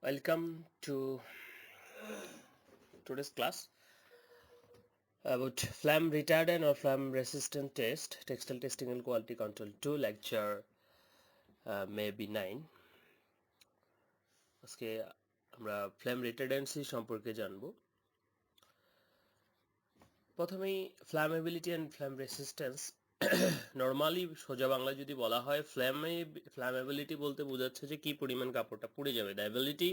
Welcome to today's class about flame retardant or flame resistant test, textile testing and quality control 2, lecture maybe 9. আজকে আমরা flame রিটার্ডেন্সি সম্পর্কে জানবো। প্রথমেই ফ্ল্যামেবিলিটি and flame resistance normally সোজা বাংলায় যদি বলা হয় ফ্ল্যামেবিলিটি বলতে বোঝাচ্ছে যে কি পরিমাণ কাপড়টা পুড়ে যাবে, the ability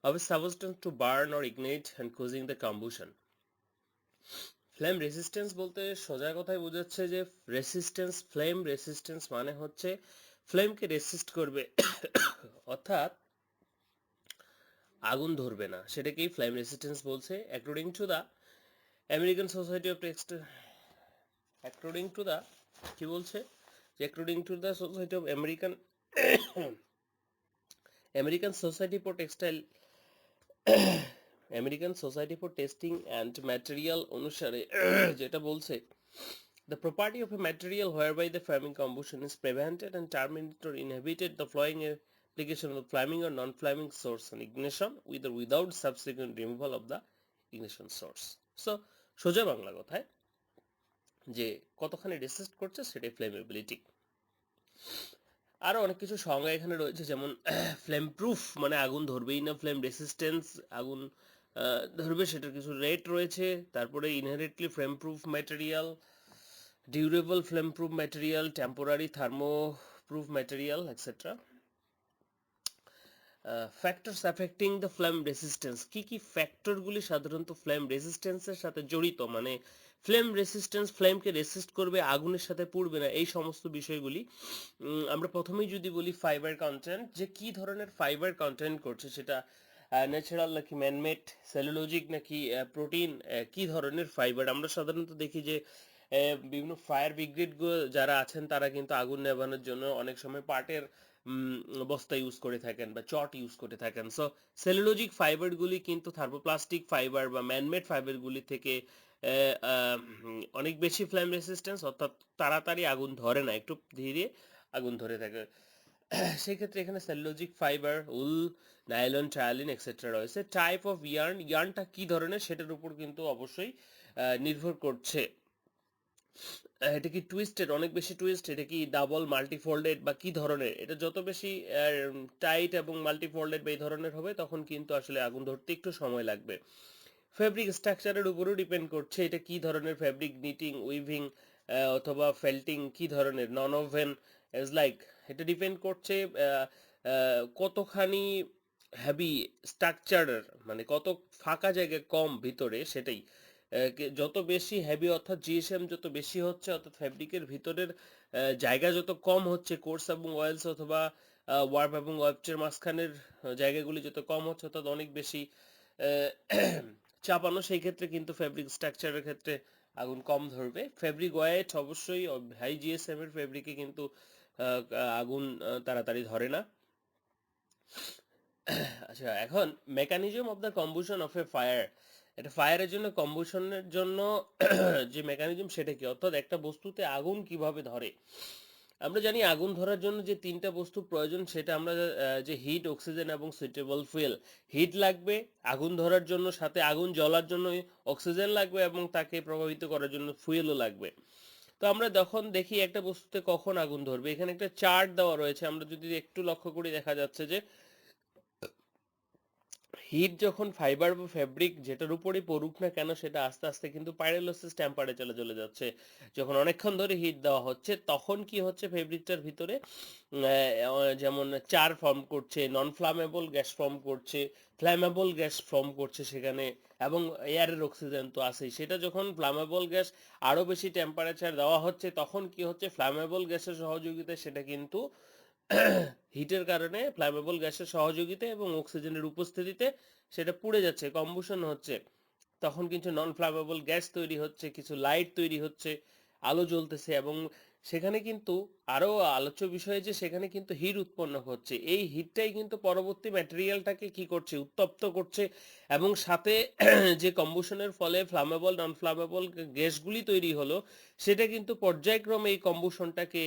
of a substance to burn or ignite and causing the combustion. Flame resistance বলতে সোজা কথায় বোঝাচ্ছে যে ফ্লেম রেসিস্ট্যান্স মানে হচ্ছে ফ্লেমকে রেসিস্ট করবে অর্থাৎ আগুন ধরবে না, সেটাকেই ফ্লেম রেসিস্ট্যান্স বলছে। According to the American society of কি বলছে যে according to the society of American society for textile American society for testing and material অনুসারে যেটা বলছে, the property of a material whereby the flaming combustion is prevented and terminated or inhibited the flowing application of the flaming or non-flaming source on ignition with or without subsequent removal of the ignition source. So সোজা বাংলা কথায় যে কতখানি racist করছে সেটাই ফ্লেমেবিলিটি। আরো অনেক কিছু সংজ্ঞা এখানে রয়েছে, যেমন ফ্লেম প্রুফ মানে আগুন ধরবেই না, ফ্লেম রেসিস্ট্যান্স আগুন ধরবে সেটার কিছু রেট রয়েছে, তারপরে inherently flame proof material, durable flame proof material, temporary thermoproof material etcetera. Factors affecting the flame resistance, কি ফ্যাক্টরগুলি সাধারণত ফ্লেম রেসিস্ট্যান্সের সাথে জড়িত, মানে ফ্লেম রেসিস্ট্যান্স ফ্লেমকে রেসিস্ট করবে, আগুনের সাথে পুড়বে না, এই সমস্ত বিষয়গুলি। আমরা প্রথমেই যদি বলি ফাইবার কন্টেন্ট, যে কি ধরনের ফাইবার কন্টেন্ট করছে, সেটা ন্যাচারাল নাকি ম্যানমেড, সেলুলোজিক নাকি প্রোটিন, কি ধরনের ফাইবার। আমরা সাধারণত দেখি যে বিভিন্ন ফায়ার ব্রিগেড যারা আছেন তারা কিন্তু আগুন নেভানোর জন্য অনেক সময় পাটের বস্তা ইউজ করে থাকেন বা চট ইউজ করে থাকেন। সো সেলুলোজিক ফাইবারগুলি কিন্তু থার্মোপ্লাস্টিক ফাইবার বা ম্যানমেড ফাইবারগুলি থেকে অনেক বেশি ফ্লেম রেসিস্ট্যান্স, অর্থাৎ তাড়াতাড়ি আগুন ধরে না, একটু ধীরে আগুন ধরে থাকে। সেই ক্ষেত্রে এখানে সেলুলোজিক ফাইবার, উল, নাইলন, ট্রায়ালিন এক্সেট্রা রয়েছে। টাইপ অফ ইয়ার্নটা কি ধরনের সেটার উপর কিন্তু অবশ্যই নির্ভর করছে। এটা কি টুইস্টেড, অনেক বেশি টুইস্ট, এটা কি ডাবল মাল্টিফোল্ডেড বা কি ধরনের, এটা যত বেশি টাইট এবং মাল্টিফোল্ডেড বা এই ধরনের হবে তখন কিন্তু আসলে আগুন ধরতে একটু সময় লাগবে। ফেব্রিক স্ট্রাকচারের উপরও ডিপেন্ড করছে, এটা কি ধরনের ফেব্রিক, নিটিং, উইভিং অথবা ফেল্টিং, কি ধরনের, নন ওভেন এজ লাইক, এটা ডিপেন্ড করছে কতখানি হ্যাভি স্ট্রাকচারের, মানে কত ফাঁকা জায়গা কম ভিতরে, সেটাই। যত বেশি হেভি অর্থাৎ জিএসএম যত বেশি হচ্ছে, অর্থাৎ ফ্যাব্রিকের ভিতরের জায়গা যত কম হচ্ছে, কোর্স এবং ওয়েলস অথবা ওয়ার্প এবং ওয়েবচের মাঝখানের জায়গাগুলি যত কম হচ্ছে, অর্থাৎ অনেক বেশি চাপানো, সেই ক্ষেত্রে কিন্তু ফ্যাব্রিক স্ট্রাকচারের ক্ষেত্রে আগুন কম ধরবে। ফ্যাব্রিক ওয়েট অবশ্যই হাই জিএসএম এর ফ্যাব্রিকে কিন্তু আগুন তাড়াতাড়ি ধরে না। আচ্ছা, এখন mechanism of the combustion of a fire, এটা ফায়ারের জন্য কম্বুশনের জন্য যে মেকানিজম সেটা কি, অর্থাৎ একটা বস্তুতে আগুন কিভাবে ধরে। আমরা জানি আগুন ধরার জন্য যে তিনটা বস্তু প্রয়োজন, সেটা আমরা যে হিট, অক্সিজেন এবং সুইটেবল ফুয়েল। হিট লাগবে আগুন ধরার জন্য, সাথে আগুন জ্বলার জন্য অক্সিজেন লাগবে এবং তাকে প্রভাবিত করার জন্য ফুয়েলও লাগবে। তো আমরা যখন দেখি একটা বস্তুতে কখন আগুন ধরবে, এখানে একটা চার্ট দেওয়া রয়েছে, আমরা যদি একটু লক্ষ্য করি দেখা যাচ্ছে যে হিট যখন ফাইবার বা ফ্যাব্রিক যেটার উপরই পড়ুক না কেন, সেটা আস্তে আস্তে কিন্তু পাইরোলিসিস টেম্পারেচারে চলে যাচ্ছে। যখন অনেকক্ষণ ধরে হিট দেওয়া হচ্ছে তখন কি হচ্ছে, ফেব্রিকটার ভিতরে যেমন চার ফর্ম করছে, নন ফ্লামেবল গ্যাস ফর্ম করছে, ফ্ল্যামেবল গ্যাস ফর্ম করছে সেখানে, এবং এয়ারের অক্সিজেন তো আছেই। সেটা যখন ফ্লামেবল গ্যাস আরও বেশি টেম্পারেচার দেওয়া হচ্ছে তখন কি হচ্ছে, ফ্লামেবল গ্যাসের সহযোগিতায় সেটা কিন্তু হিটের কারণে, ফ্লামেবল গ্যাসের সহযোগিতা এবং অক্সিজেনের উপস্থিতিতে সেটা পুড়ে যাচ্ছে, কম্বুশন হচ্ছে। তখন কিন্তু নন ফ্লামেবল গ্যাস তৈরি হচ্ছে, কিছু লাইট তৈরি হচ্ছে, আলো জ্বলতেছে, এবং সেখানে কিন্তু আরো আলোচ্য বিষয় যে সেখানে কিন্তু হিট উৎপন্ন হচ্ছে। এই হিটটাই কিন্তু পরবর্তী ম্যাটেরিয়ালটাকে কি করছে, উত্তপ্ত করছে, এবং সাথে যে কম্বুশনের ফলে ফ্লামেবল নন ফ্লামেবল গ্যাসগুলি তৈরি হলো, সেটা কিন্তু পর্যায়ক্রমে এই কম্বুশনটাকে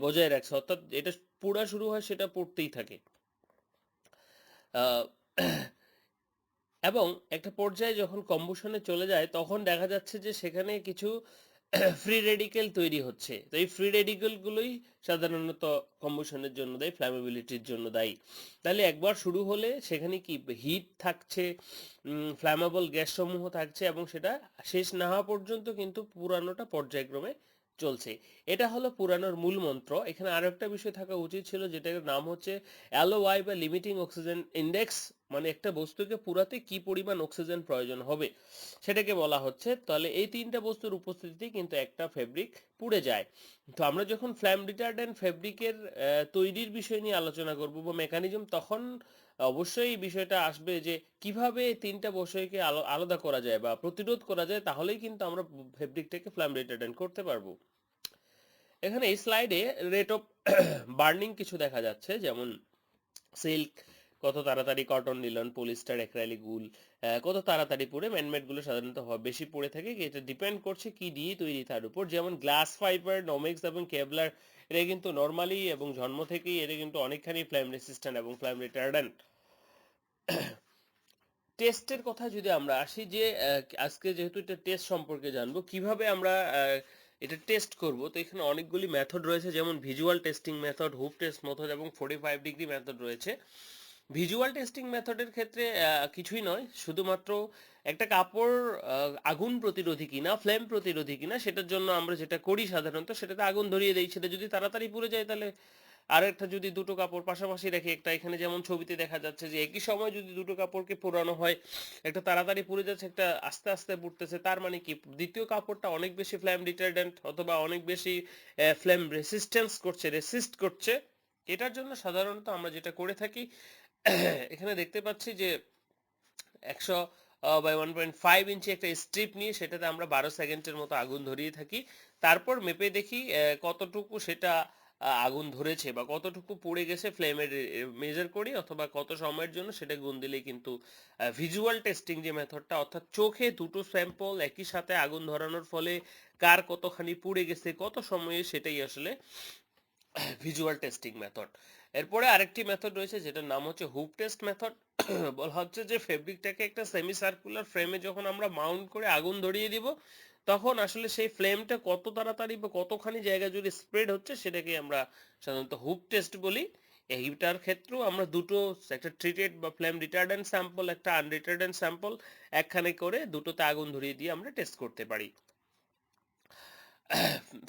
বজায় রাখছে, অর্থাৎ এটা পুড়া শুরু হয় সেটা পড়তেই থাকে। এবং একটা পর্যায়ে যখন কম্বুশনে চলে যায় তখন দেখা যাচ্ছে যে সেখানে কিছু ফ্রি রেডিকেল তৈরি হচ্ছে। তো এই ফ্রি রেডিকেল গুলোই সাধারণত কম্বুশনের জন্য দায়ী, ফ্ল্যামেবিলিটির জন্য দায়ী। তাহলে একবার শুরু হলে সেখানে কি হিট থাকছে, ফ্ল্যামেবল গ্যাস সমূহ থাকছে, এবং সেটা শেষ না হওয়া পর্যন্ত কিন্তু পুরানোটা পর্যায়ক্রমে চলছে। এটা হলো পুরানোর মূল মন্ত্র। এখানে আরো একটা বিষয় থাকা উচিত ছিল, যেটার নাম হচ্ছে LOI বা লিমিটিং অক্সিজেন ইন্ডেক্স, মানে একটা বস্তুকে পুরাতে কি পরিমাণ অক্সিজেন প্রয়োজন হবে সেটাকে বলা হচ্ছে। তাহলে এই তিনটা বস্তুর উপস্থিতিতে কিন্তু একটা ফেব্রিক পুড়ে যায়। তো আমরা যখন ফ্ল্যাম রিটার্ডেন্ট ফেব্রিকের তৈরির বিষয় নিয়ে আলোচনা করব বা মেকানিজম, তখন অবশ্যই এই বিষয়টা আসবে যে কিভাবে এই তিনটা বিষয়কে আলাদা করা যায় বা প্রতিরোধ করা যায়, তাহলেই কিন্তু আমরা ফেব্রিকটাকে ফ্ল্যাম রিটার্ডেন্ট করতে পারবো। এখানে এই স্লাইডে রেট অফ বার্নিং কিছু দেখা যাচ্ছে, যেমন সিল্ক কত তাড়াতাড়ি, কটন, লিনন, পলিস্টার, অ্যাক্রাইলিক, উল কত তাড়াতাড়ি পড়ে। ম্যানমেড গুলো সাধারণত বেশি পড়ে থাকে, এটা ডিপেন্ড করছে কি দিয়ে তৈরি তার উপর। যেমন গ্লাস ফাইবার, নমেক্স এবং কেবলার, এরা কিন্তু নর্মালি এবং জন্ম থেকেই এরা কিন্তু অনেকখানি ফ্ল্যাম রেসিস্ট্যান্ট এবং ফ্ল্যাম রিটার্ডেন্ট। টেস্টের কথা যদি আমরা আসি, যে আজকে যেহেতু এটা টেস্ট সম্পর্কে জানবো, কিভাবে আমরা এটা টেস্ট করব, তো এখানে অনেকগুলি মেথড রয়েছে, যেমন ভিজুয়াল টেস্টিং মেথড, হুপ টেস্ট মেথড এবং 45 ডিগ্রি মেথড রয়েছে। ভিজুয়াল টেস্টিং মেথডের ক্ষেত্রে কিছুই নয়, শুধুমাত্র একটা কাপড় আগুন প্রতিরোধী কিনা, ফ্লেম প্রতিরোধী কিনা, সেটার জন্য আমরা যেটা করি সাধারণত, সেটাতে আগুন ধরিয়ে দেই। সেটা যদি তাড়াতাড়ি পুড়ে যায়, তাহলে আর একটা যদি দুটো কাপড় পাশাপাশি রেখে, একটা এখানে যেমন ছবিতে দেখা যাচ্ছে যে একই সময় যদি দুটো কাপড়কে পোড়ানো হয়, একটা তাড়াতাড়ি পুড়ে যাচ্ছে, একটা আস্তে আস্তে পুড়তেছে, তার মানে কি দ্বিতীয় কাপড়টা অনেক বেশি ফ্লেম রিটার্ডেন্ট অথবা অনেক বেশি ফ্লেম রেসিস্ট করছে। এটার জন্য সাধারণত আমরা যেটা করে থাকি, এখানে দেখতে পাচ্ছি যে 100/1.5 ইঞ্চি একটা স্ট্রিপ নিয়ে সেটাতে আমরা 12 সেকেন্ডের মতো আগুন ধরিয়ে থাকি। তারপর মেপে দেখি কতটুকু সেটা আগুন ধরেছে বা কতটুকু পুড়ে গেছে, ফ্লেমের মেজার করি, অথবা কত সময়ের জন্য সেটা গুণ দিলেই কিন্তু ভিজুয়াল টেস্টিং যে মেথডটা, অর্থাৎ চোখে দুটো স্যাম্পল একই সাথে আগুন ধরানোর ফলে কার কতখানি পুড়ে গেছে কত সময়ে, সেটাই আসলে ভিজুয়াল টেস্টিং মেথড। এরপরে আরেকটি মেথড রয়েছে যেটার নাম হচ্ছে হুপ টেস্ট মেথড। বলা হচ্ছে যে ফেব্রিকটাকে একটা সেমি সার্কুলার ফ্রেমে যখন আমরা মাউন্ট করে আগুন ধরিয়ে দিব, তখন আসলে সেই ফ্লেমটা কত তাড়াতাড়ি বা কতখানি জায়গা জুড়ে স্প্রেড হচ্ছে, সেটাকে আমরা সাধারণত হুপ টেস্ট বলি। এইটার ক্ষেত্রেও আমরা দুটো, একটা ট্রিটেড বা ফ্লেম রিটার্ডেন্ট স্যাম্পল, একটা আনরিটার্ডেন্ট স্যাম্পল, একখানে করে দুটোতে আগুন ধরিয়ে দিয়ে আমরা টেস্ট করতে পারি।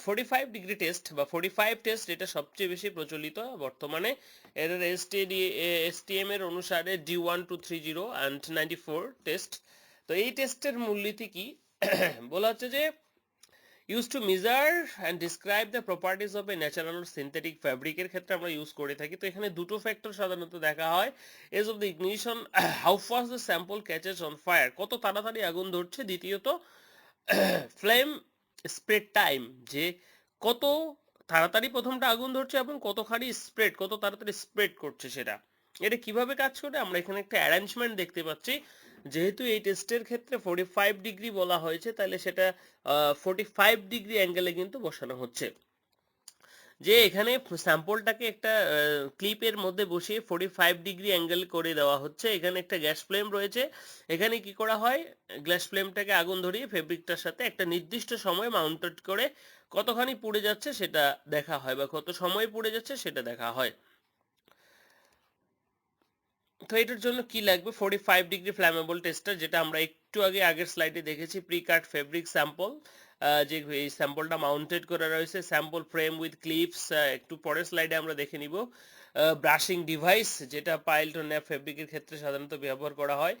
45 ডিগ্রি টেস্ট বা 45 টেস্ট, এটা সবচেয়ে বেশি প্রচলিত বর্তমানে। এর STM এর অনুসারে D1230 and 94 টেস্ট। তো এই টেস্টের মূলনীতি কি? বলা হচ্ছে যে use to measure and describe the properties of a natural or synthetic ফ্যাব্রিকের ক্ষেত্রে আমরা ইউজ করে থাকি। তো এখানে দুটো ফ্যাক্টর সাধারণত দেখা হয়, age of the ignition, how fast the sample catches on fire, কত তাড়াতাড়ি আগুন ধরছে। দ্বিতীয়ত ফ্লেম স্প্রেড টাইম, যে কত তাড়াতাড়ি প্রথমটা আগুন ধরছে এবং কতখানি স্প্রেড, কত তাড়াতাড়ি স্প্রেড করছে সেটা। এটা কিভাবে কাজ করে, আমরা এখানে একটা অ্যারেঞ্জমেন্ট দেখতে পাচ্ছি। যেহেতু এই টেস্টের ক্ষেত্রে 45 ডিগ্রি বলা হয়েছে, তাহলে সেটা 45 ডিগ্রি অ্যাঙ্গেলে কিন্তু বসানো হচ্ছে। যে এখানে স্যাম্পলটাকে একটা ক্লিপের মধ্যে বসিয়ে 45 ডিগ্রি অ্যাঙ্গেল করে দেওয়া হচ্ছে। এখানে একটা গ্যাস ফ্লেম রয়েছে। এখানে কি করা হয়, গ্যাস ফ্লেমটাকে আগুন ধরিয়ে ফেব্রিকটার সাথে একটা নির্দিষ্ট সময় মাউন্টেড করে কতখানি পুড়ে যাচ্ছে সেটা দেখা হয়, বা কত সময় পুড়ে যাচ্ছে সেটা দেখা হয়। তো এটার জন্য কি লাগবে, 45 ডিগ্রি ফ্ল্যামেবল টেস্টার, যেটা আমরা একটু আগে আগের স্লাইডে দেখেছি, প্রি কাট ফেব্রিক স্যাম্পল, যে এই স্যাম্পলটা মাউন্টেড করা রয়েছে, স্যাম্পল ফ্রেম উইথ ক্লিপস, একটু পরের স্লাইডে আমরা দেখে নিব। ব্রাশিং ডিভাইস, যেটা পাইল টু ন্যাপ ফেব্রিকের ক্ষেত্রে সাধারণত ব্যবহার করা হয়।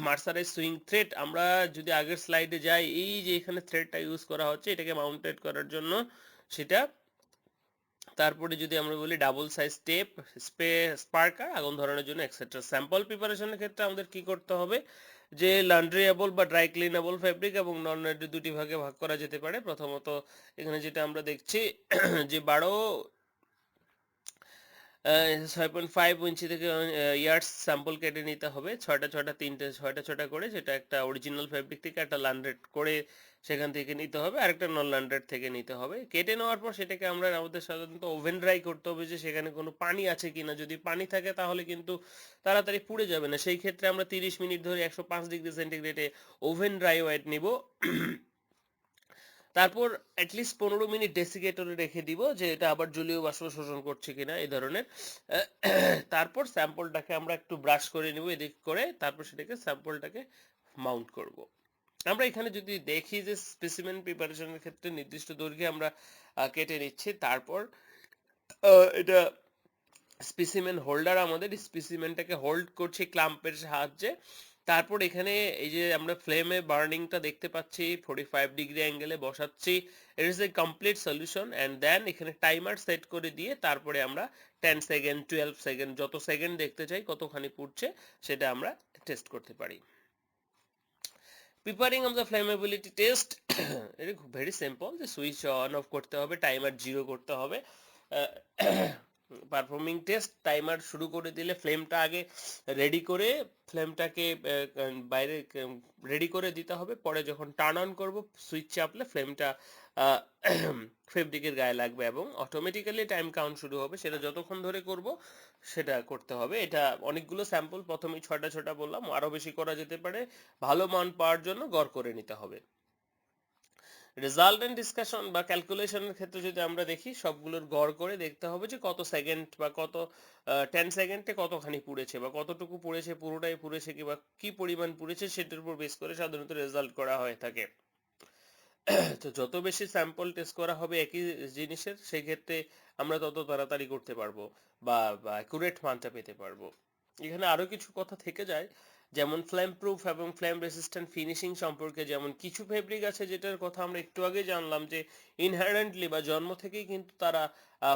মার্সারাইজ সুইং থ্রেড, আমরা যদি আগের স্লাইডে যাই, এই যে এখানে থ্রেডটা ইউজ করা হচ্ছে এটাকে মাউন্টেড করার জন্য, সেটা। তারপরে যদি আমরা বলি ডাবল সাইজ টেপ, স্পার্কার আগুন ধরানোর জন্য, এক্সেট্রা। স্যাম্পল প্রিপারেশনের ক্ষেত্রে আমাদের কি করতে হবে, যে লন্ড্রিয়েবল বা ড্রাই ক্লিনেবল ফেব্রিক এবং নন লন্ড্রি দুটি ভাগে ভাগ করা যেতে পারে। প্রথমত এখানে যেটা আমরা দেখছি যে 6.5 ইঞ্চি থেকে ইয়ার্স স্যাম্পল কেটে নিতে হবে, ছয়টা করে, যেটা একটা অরিজিনাল ফেব্রিক থেকে একটা লান্ড্রেড করে সেখান থেকে নিতে হবে, আর একটা নন লান্ড্রেড থেকে নিতে হবে। কেটে নেওয়ার পর সেটাকে আমাদের সাধারণত ওভেন ড্রাই করতে হবে, যে সেখানে কোনো পানি আছে কিনা। যদি পানি থাকে তাহলে কিন্তু তাড়াতাড়ি পুড়ে যাবে না, সেই ক্ষেত্রে আমরা 30 মিনিট ধরে 105 ডিগ্রি সেন্টিগ্রেডে ওভেন ড্রাই ওয়েট নিব। তারপর অ্যাটলিস্ট 15 মিনিট ডেসিকেটরে রেখে দিব, যে এটা আবার জলীয় বাষ্প শোষণ করছে কিনা এই ধরনের। তারপর স্যাম্পলটাকে আমরা একটু ব্রাশ করে নিব এদিক করে, তারপর সেটাকে স্যাম্পলটাকে মাউন্ট করব। আমরা এখানে যদি দেখি যে স্পেসিমেন প্রিপারেশনের ক্ষেত্রে নির্দিষ্ট দৈর্ঘ্যে আমরা কেটে নিচ্ছি, তারপর এটা স্পেসিমেন হোল্ডার আমাদের স্পেসিমেনটাকে হোল্ড করছে ক্লাম্পের সাহায্যে। তারপর এখানে এই যে আমরা ফ্লেমে বার্নিংটা দেখতে পাচ্ছি 45 ডিগ্রি অ্যাঙ্গেলে বসাচ্ছি। It is a complete solution. And then এখানে টাইমার সেট করে দিয়ে তারপরে আমরা 10 সেকেন্ড 12 সেকেন্ড যত সেকেন্ড দেখতে চাই কতখানি পুড়ছে সেটা আমরা টেস্ট করতে পারি। প্রিপারিং অফ দ্য ফ্লেমেবিলিটি টেস্ট, এটা ভেরি সিম্পল, যে সুইচ অন অফ করতে হবে, টাইমার 0 করতে হবে। পারফর্মিং টেস্ট, টাইমার শুরু করে দিলে ফ্লেমটা আগে রেডি করে ফ্লেমটাকে বাইরে রেডি করে দিতে হবে, পরে যখন টার্ন অন করব সুইচ চাপলে ফ্লেমটা ফেব্রিকের গায়ে লাগবে এবং অটোমেটিক্যালি টাইম কাউন্ট শুরু হবে। সেটা যতক্ষণ ধরে করব সেটা করতে হবে। এটা অনেকগুলো স্যাম্পল, প্রথমেই ছটা বললাম, আরো বেশি করা যেতে পারে। ভালো মান পাওয়ার জন্য গড় করে নিতে হবে। রেজাল্টেন্ট ডিসকাশন বা ক্যালকুলেশনের ক্ষেত্রে যদি আমরা দেখি, সবগুলোর গড় করে দেখতে হবে যে কত সেকেন্ড বা কত 10 সেকেন্ডে কতখানি পুড়েছে বা কতটুকু পুড়েছে, পুরোটাই পুড়েছে কিংবা কি পরিমাণ পুড়েছে সেটার উপর বেস করে সাধারণত রেজাল্ট করা হয়ে থাকে। তো যত বেশি স্যাম্পল টেস্ট করা হবে একই জিনিসের, সেই ক্ষেত্রে আমরা তত তাড়াতাড়ি করতে পারবো বা অ্যাকুরেট মানটা পেতে পারবো। এখানে আরো কিছু কথা থেকে যায়, যেমন ফ্লেম প্রুফ এবং ফ্লেম রেসিস্ট্যান্ট ফিনিশিং সম্পর্কে। যেমন কিছু ফেব্রিক আছে যেটার কথা আমরা একটু আগে জানলাম, যে ইনহারেন্টলি বা জন্ম থেকেই কিন্তু তারা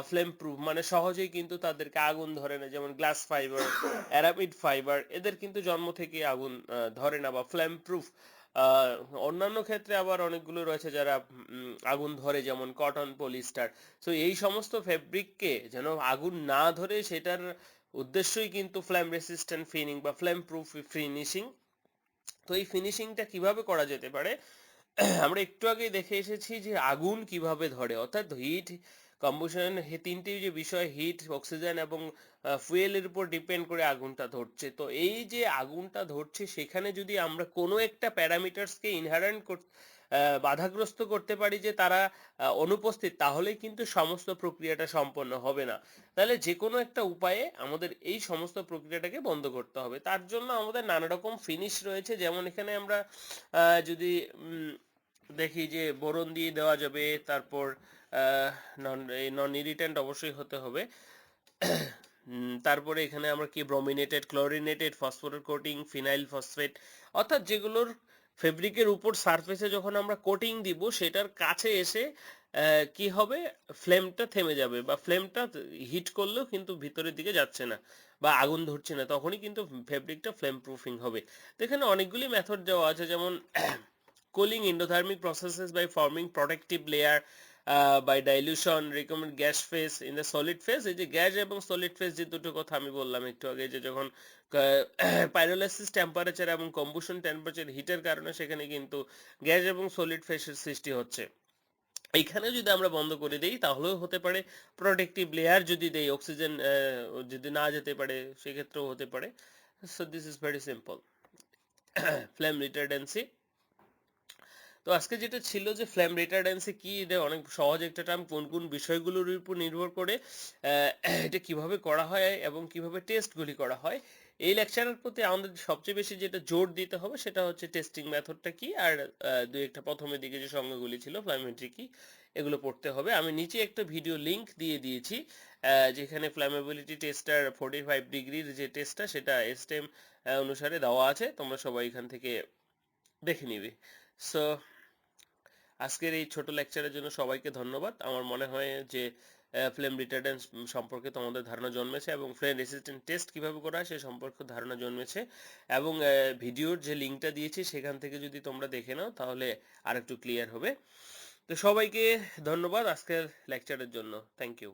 ফ্লেম প্রুফ, মানে সহজেই কিন্তু তাদেরকে আগুন ধরে না। যেমন গ্লাস ফাইবার, অ্যারামিড ফাইবার, এদের কিন্তু জন্ম থেকেই আগুন ধরে না বা ফ্লেম প্রুফ। অন্যান্য ক্ষেত্রে আবার অনেকগুলো রয়েছে যারা আগুন ধরে, যেমন কটন, পলিস্টার। সো এই সমস্ত ফেব্রিককে যেন আগুন না ধরে সেটার উদ্দেশ্যই কিন্তু ফ্লেম রেসিস্ট্যান্ট ফিনিং বা ফ্লেম প্রুফ ফিনিশিং। তো এই ফিনিশিংটা কিভাবে করা যেতে পারে, আমরা একটু আগেই দেখে এসেছি যে আগুন কিভাবে ধরে, অর্থাৎ হিট কম্বুশন, তিনটি যে বিষয়, হিট, অক্সিজেন এবং ফুয়েলের উপর ডিপেন্ড করে আগুনটা ধরছে। তো এই যে আগুনটা ধরছে সেখানে যদি আমরা কোনো একটা প্যারামিটারসকে ইনহারেন্ট বাধাগ্রস্ত করতে পারি, যে তারা অনুপস্থিত, তাহলেই কিন্তু সমস্ত প্রক্রিয়াটা সম্পন্ন হবে না। তাহলে যে কোনো একটা উপায়ে আমাদের এই সমস্ত প্রক্রিয়াটাকে বন্ধ করতে হবে। তার জন্য আমাদের নানা রকম ফিনিশ রয়েছে। যেমন এখানে আমরা যদি দেখি যে বোরন দিয়ে দেওয়া যাবে, তারপর নন ইরিটেন্ট অবশ্যই হতে হবে। তারপরে এখানে আমরা কি brominated, ক্লোরিনেটেড, phosphorus coating, phenyl phosphate, অর্থাৎ যেগুলোর ফেব্রিকের উপর সারফেসে যখন আমরা কোটিং দিব সেটার কাছে এসে কি হবে, ফ্লেমটা থেমে যাবে বা ফ্লেমটা হিট করলেও কিন্তু ভিতরের দিকে যাচ্ছে না বা আগুন ধরছে না, তখনই কিন্তু ফেব্রিকটা ফ্লেম প্রুফিং হবে। তো এখানে অনেকগুলি মেথড দেওয়া আছে, যেমন cooling endothermic processes by forming protective layer by dilution, recommend gas phase in the solid phase। এই যে গ্যাস এবং সলিড ফেজ যে দুটো কথা আমি বললাম একটু আগে, যে যখন পাইরোলাইসিস টেম্পারেচার এবং কম্বুশন টেম্পারেচার হিটের কারণে সেখানে কিন্তু গ্যাস এবং সলিড ফেজের সৃষ্টি হচ্ছে। এইখানে যদি আমরা বন্ধ করে দেই তাহলেও হতে পারে, প্রোটেক্টিভ লেয়ার যদি দেই, অক্সিজেন যদি না যেতে পারে সেক্ষেত্রেও হতে পারে। So this is very simple. Flame retardancy, তো আজকে যেটা ছিল যে ফ্লেম রিটার্ডেন্সি কি, এটা অনেক সহজ একটা টার্ম, কোন কোন বিষয়গুলোর উপর নির্ভর করে এটা কিভাবে করা হয় এবং কিভাবে টেস্টগুলি করা হয়। এই লেকচারের প্রতি আমাদের সবচেয়ে বেশি যেটা জোর দিতে হবে সেটা হচ্ছে টেস্টিং মেথডটা কি, আর দুই একটা প্রথমের দিকে যে সংজ্ঞাগুলি ছিল ফ্ল্যামেট্রি কি, এগুলো পড়তে হবে। আমি নিচে একটা ভিডিও লিংক দিয়ে দিয়েছি, যেখানে ফ্ল্যামেবিলিটি টেস্টার 45 ডিগ্রির যে টেস্টটা সেটা এসটিএম অনুসারে দেওয়া আছে, তোমরা সবাই এখান থেকে দেখে নিবে। সো আজকের এই ছোট লেকচারের জন্য সবাইকে ধন্যবাদ। আমার মনে হয় যে ফ্লেম রিটার্ডেন্স সম্পর্কে তোমাদের ধারণা জন্মেছে এবং ফ্লেম রেসিস্ট্যান্ট টেস্ট কিভাবে করা হয় সে সম্পর্কে ধারণা জন্মেছে, এবং ভিডিওর যে লিঙ্কটা দিয়েছি সেখান থেকে যদি তোমরা দেখে নাও তাহলে আরেকটু ক্লিয়ার হবে। তো সবাইকে ধন্যবাদ আজকের লেকচারের জন্য। Thank you.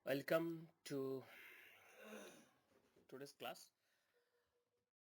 Welcome to today's class.